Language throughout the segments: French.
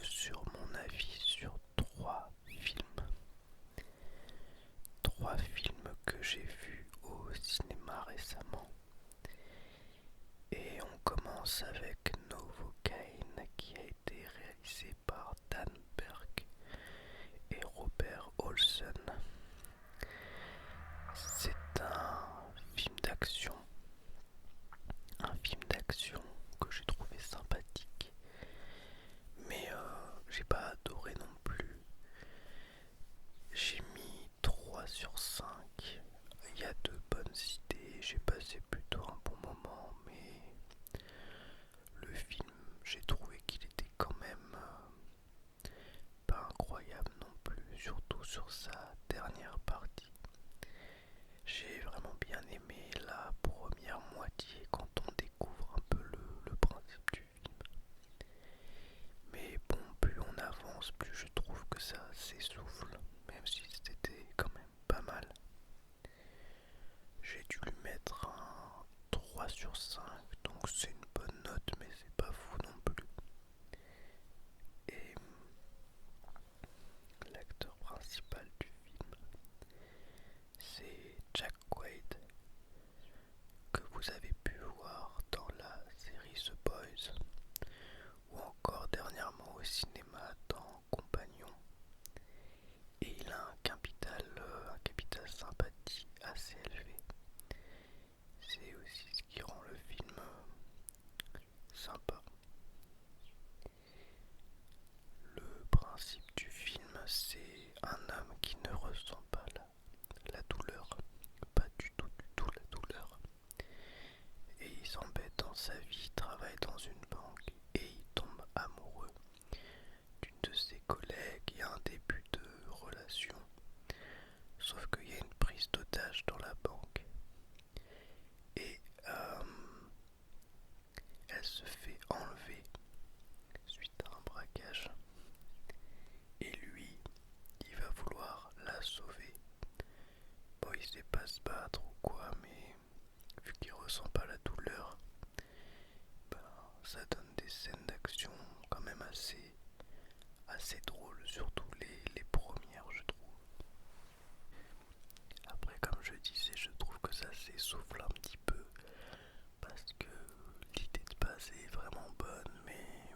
sur mon avis sur films. Trois films que j'ai vus au cinéma récemment. Et on commence avec Novocaine qui a été réalisé par Dan Berg et Robert Olsen. C'est un film d'action que j'ai trouvé sympathique, mais j'ai pas adoré non plus. J'ai mis 3 sur 5. Il y a de bonnes idées, j'ai passé plutôt un bon moment, mais le film, j'ai trouvé qu'il était quand même pas incroyable non plus, surtout sur sa dernière partie. J'ai vraiment bien aimé la première moitié quand on découvre un peu le principe du film. Mais bon, plus on avance, plus je trouve que ça s'essouffle, même si c'était quand même pas mal. J'ai dû lui mettre un 3 sur 5, donc c'est une bonne note, mais c'est pas fou non plus. Et l'acteur principal du film, c'est Jack Quaid, que vous avez pu voir dans la série The Boys, ou encore dernièrement au cinéma dans Compagnon. Et il a un capital sympathie assez élevé. C'est aussi ce qui rend le film sympa. Le principe du film, c'est un homme qui ne ressent pas la douleur, pas du tout la douleur. Et il s'embête dans sa vie, il travaille dans une banque et il tombe amoureux d'une de ses collègues. Il y a un début de relation, sauf qu'il y a une prise d'otage dans la banque. Et elle se fait enlever suite à un braquage. Et lui, il va vouloir la sauver. Bon, il sait pas se battre ou quoi, mais vu qu'il ressent pas la douleur, ben, ça donne des scènes d'action quand même assez drôles, surtout les premières, je trouve. Après, comme je disais, je trouve que ça s'essouffle un petit peu parce que l'idée de base est vraiment bonne, mais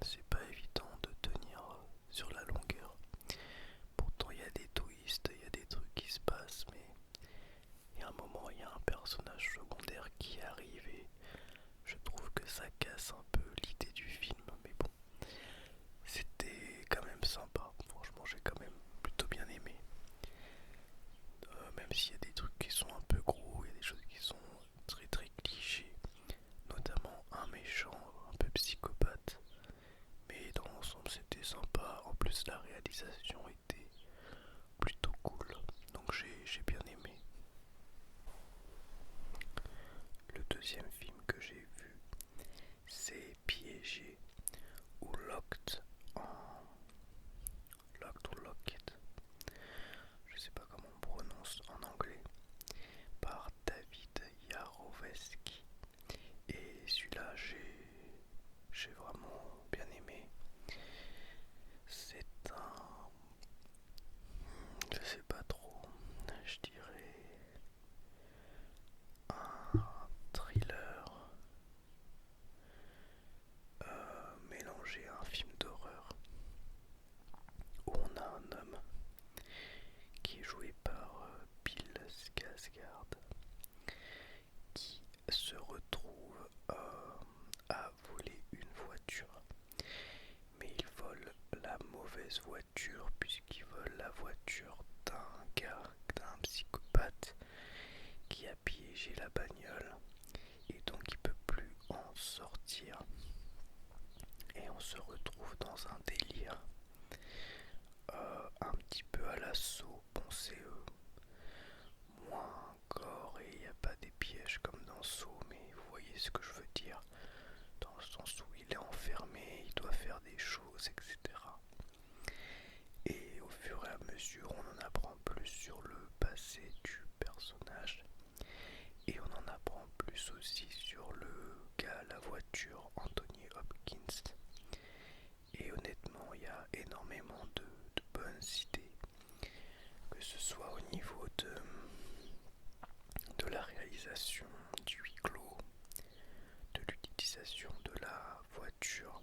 c'est pas évident de tenir sur la longueur. Pourtant, il y a des twists, il y a des trucs qui se passent, mais il y a un moment, il y a un personnage secondaire qui arrive et je trouve que ça casse un peu l'idée du film. Mais bon, c'était quand même sympa. Franchement, j'ai quand même plutôt bien aimé. Même s'il y a des trucs qui sont un peu gros, il y a des choses qui sont très très clichés, notamment un méchant un peu psychopathe. Mais dans l'ensemble, c'était sympa. En plus, la réalisation était plutôt cool, donc j'ai bien aimé. Le deuxième film que j'ai vu, c'est Piégé ou Locked ou Locked, je sais pas comment on prononce en anglais, par David Yarovesky. Et celui-là, j'ai vraiment bien aimé. C'est je sais pas trop, je dirais un thriller mélangé à un film d'horreur où on a un homme qui est joué par Bill Skarsgård qui se retrouve à voler une voiture. Mais il vole la mauvaise voiture puisqu'il vole la voiture d'un psychopathe qui a piégé la bagnole et donc il peut plus en sortir. Et on se retrouve dans un délire un petit peu à l'assaut. Bon, c'est moins gore et il n'y a pas des pièges comme dans Saw, mais vous voyez ce que je veux dire, dans le sens où il est enfermé, il doit faire des choses, etc. Et au fur et à mesure, on en apprend plus sur le passé du personnage et on en apprend plus aussi sur le gars à la voiture, Anthony Hopkins. Et honnêtement, soit au niveau de la réalisation du huis clos, de l'utilisation de la voiture.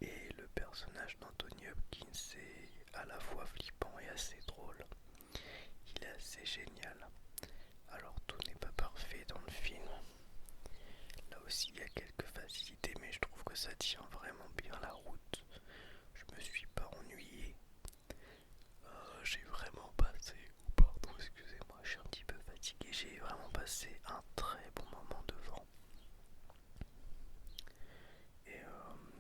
Et le personnage d'Anthony Hopkins est à la fois flippant et assez drôle. Il est assez génial. Alors tout n'est pas parfait dans le film. Là aussi il y a quelques facilités, mais je trouve que ça tient vraiment bien la route. Je me suis pas ennuyé. J'ai vraiment passé... Pardon, excusez-moi, je suis un petit peu fatigué. J'ai vraiment passé un très bon moment devant. Et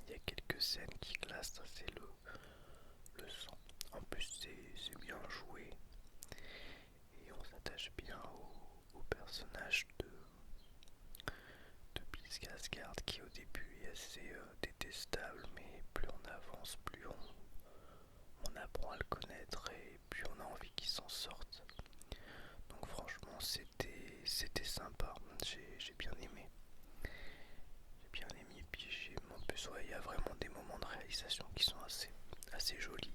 il y a quelques scènes qui glacent assez le sang. En plus c'est bien joué. Et on s'attache bien au personnage de Bill Skarsgård qui au début est assez détestable, mais plus on avance, plus on apprend à le connaître et plus on a envie qu'il s'en sorte. Donc franchement c'était sympa, j'ai bien aimé. J'ai bien aimé, puis en plus ouais, il y a vraiment des moments de réalisation qui sont assez jolis,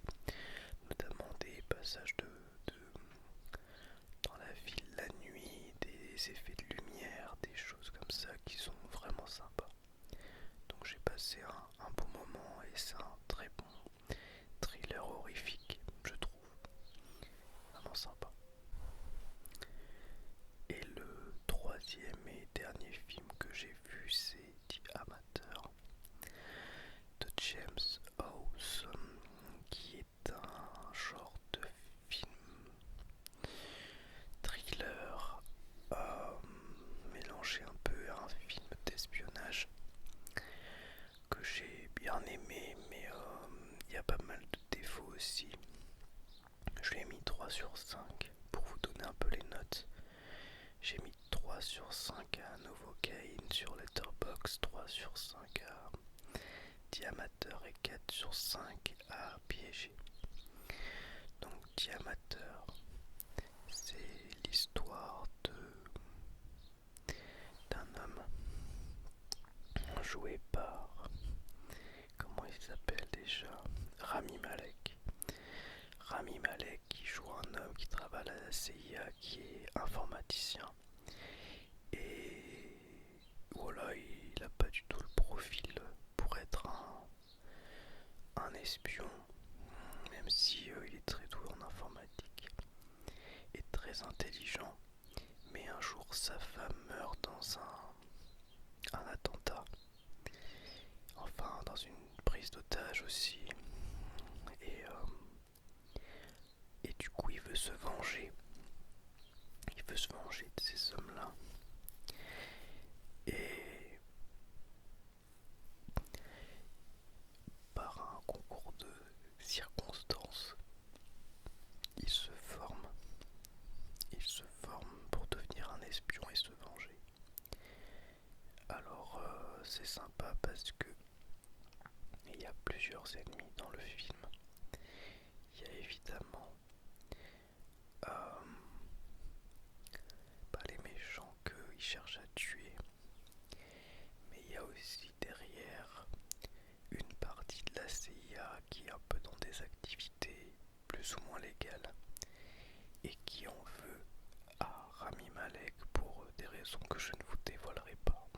notamment des passages dans la ville la nuit, des effets de lumière, des choses comme ça qui sont vraiment sympas. Donc j'ai passé un bon moment et c'est un très bon thriller horrifique, je trouve. Vraiment sympa. Et le troisième et dernier film que j'ai vu, c'est The Amateur de James Hawes, qui est un genre de film thriller mélangé un peu à un film d'espionnage que j'ai bien aimé, mais il y a pas mal de défauts aussi. Je lui ai mis 3 sur 5 pour vous donner un peu les notes. J'ai mis 3 sur 5 à Novocaine sur Letterboxd, 3 sur 5 à Diamateur et 4 sur 5 à Piégé. Donc Diamateur, c'est l'histoire d'un homme joué par, comment il s'appelle déjà, Rami Malek. Rami Malek qui joue un homme qui travaille à la CIA, qui est informaticien. Et voilà, il n'a pas du tout le profil pour être un espion, même si il est très doué en informatique et très intelligent. Mais un jour, sa femme meurt dans un attentat, enfin dans une prise d'otage aussi. Et, et du coup, il veut se venger. Il veut se venger de ces hommes-là. Et par un concours de circonstances, il se forme. Il se forme pour devenir un espion et se venger. Alors c'est sympa parce que il y a plusieurs ennemis dans le film. Il y a évidemment les méchants qu'il cherche à tuer, mais il y a aussi derrière une partie de la CIA qui est un peu dans des activités plus ou moins légales et qui en veut à Rami Malek pour des raisons que je ne vous dévoilerai pas.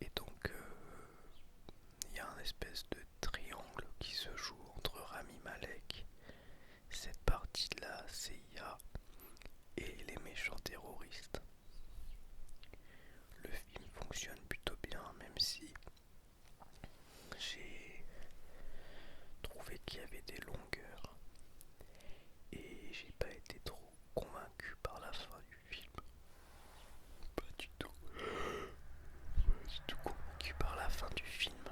Et donc il y a un espèce de triangle qui se joue entre Rami Malek, cette partie de la CIA et les méchants terroristes. Le film fonctionne plutôt bien, même si j'ai trouvé qu'il y avait des longueurs et j'ai pas été trop convaincu par la fin du film. Pas du tout. Pas du tout convaincu par la fin du film,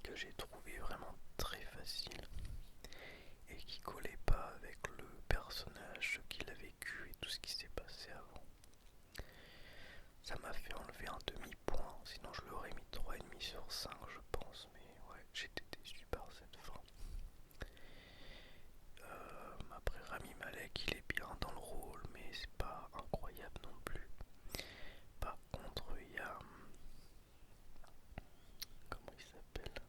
que j'ai trouvé vraiment très facile et qui collait pas avec le personnage, ce qu'il a vécu et tout ce qui s'est passé avant. Ça m'a fait enlever un demi-point, sinon je l'aurais mis 3,5 sur 5 je pense, mais ouais, j'étais déçu par cette fin. Après Rami Malek, il est bien dans le rôle, mais c'est pas incroyable non plus. Par contre, il y a... comment il s'appelle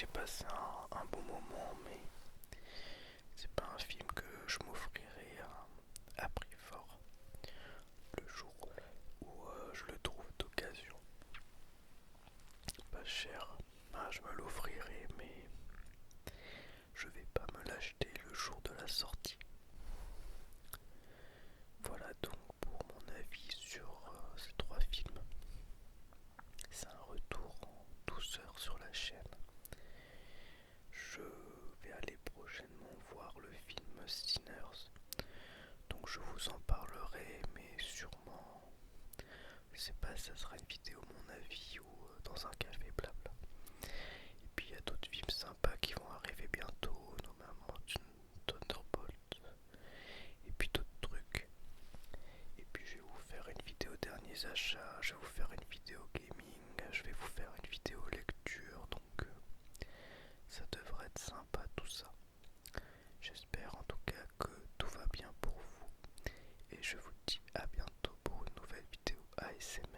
j'ai passé un bon moment, mais c'est pas un film que je m'offrirai à prix fort le jour où je le trouve d'occasion. Pas cher, je me l'offrirai, mais je vais pas me l'acheter le jour de la sortie. Voilà donc pour mon avis sur ces trois films. C'est un retour en douceur sur la chaîne. Je vais aller prochainement voir le film Sinners, donc je vous en parlerai, mais sûrement, je sais pas, ça sera une vidéo mon avis ou dans un café blabla. Et puis il y a d'autres films sympas qui vont arriver bientôt, notamment Thunderbolt, et puis d'autres trucs. Et puis je vais vous faire une vidéo derniers achats, je vais vous faire une vidéo gaming, je vais vous faire une vidéo lecture, donc ça devrait être sympa tout ça. J'espère en tout cas que tout va bien pour vous et je vous dis à bientôt pour une nouvelle vidéo ASMR.